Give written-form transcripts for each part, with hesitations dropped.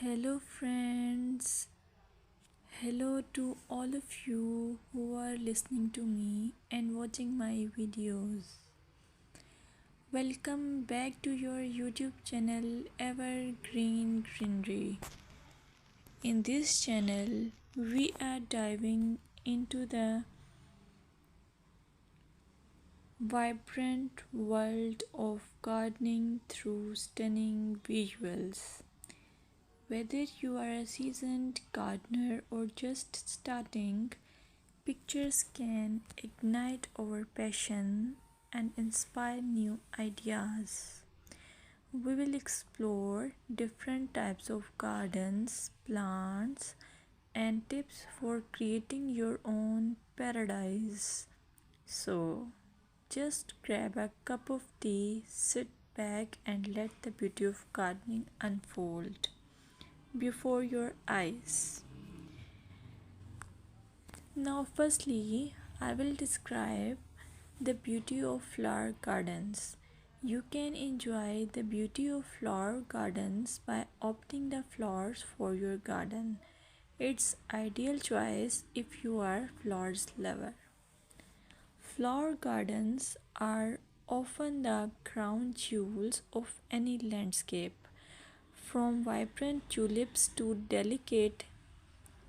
Hello, friends. Hello to all of you who are listening to me and watching my videos. Welcome back to your YouTube channel Evergreen Greenery. In this channel, we are diving into the vibrant world of gardening through stunning visuals. Whether you are a seasoned gardener or just starting, pictures can ignite our passion and inspire new ideas. We will explore different types of gardens, plants, and tips for creating your own paradise. So, just grab a cup of tea, sit back, and let the beauty of gardening unfold before your eyes. Now, firstly, I will describe the beauty of flower gardens. You can enjoy the beauty of flower gardens by opting the flowers for your garden. It's ideal choice if you are flowers lover. Flower gardens are often the crown jewels of any landscape, from vibrant tulips to delicate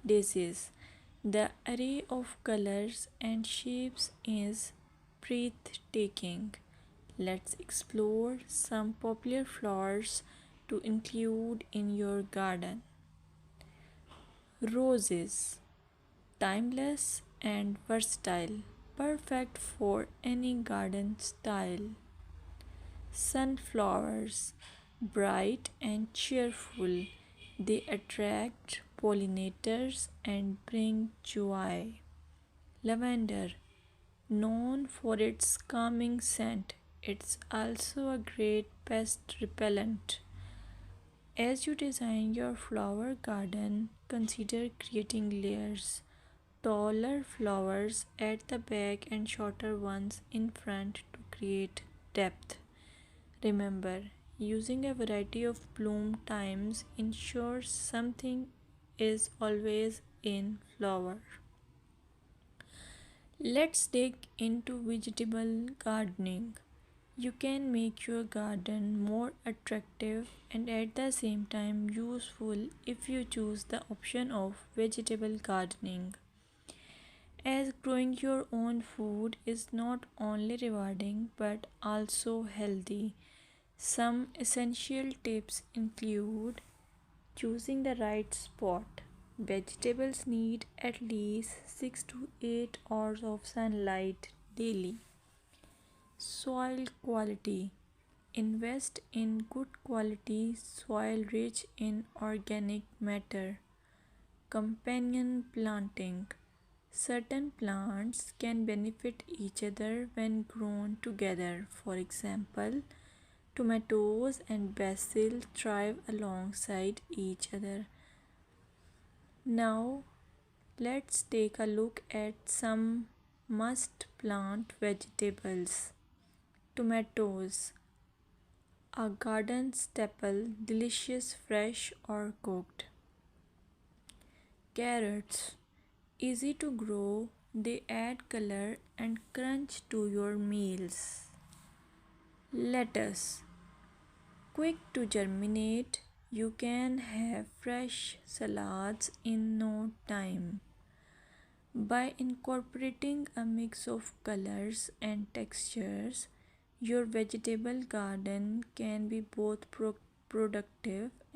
daisies. The array of colors and shapes is breathtaking. Let's explore some popular flowers to include in your garden. Roses, timeless and versatile, perfect for any garden style. Sunflowers, bright and cheerful, they attract pollinators and bring joy. Lavender, known for its calming scent, it's also a great pest repellent. As you design your flower garden, consider creating layers. Taller flowers at the back and shorter ones in front to create depth. Remember, using a variety of bloom times ensures something is always in flower. Let's dig into vegetable gardening. You can make your garden more attractive and at the same time useful if you choose the option of vegetable gardening. As growing your own food is not only rewarding but also healthy. Some essential tips include choosing the right spot. Vegetables need at least 6 to 8 hours of sunlight daily. Soil quality. Invest in good quality soil rich in organic matter. Companion planting. Certain plants can benefit each other when grown together. For example, tomatoes and basil thrive alongside each other. Now, let's take a look at some must plant vegetables. Tomatoes, a garden staple, delicious fresh or cooked. Carrots, easy to grow, they add color and crunch to your meals. Lettuce, quick to germinate, you can have fresh salads in no time. By incorporating a mix of colors and textures, your vegetable garden can be both productive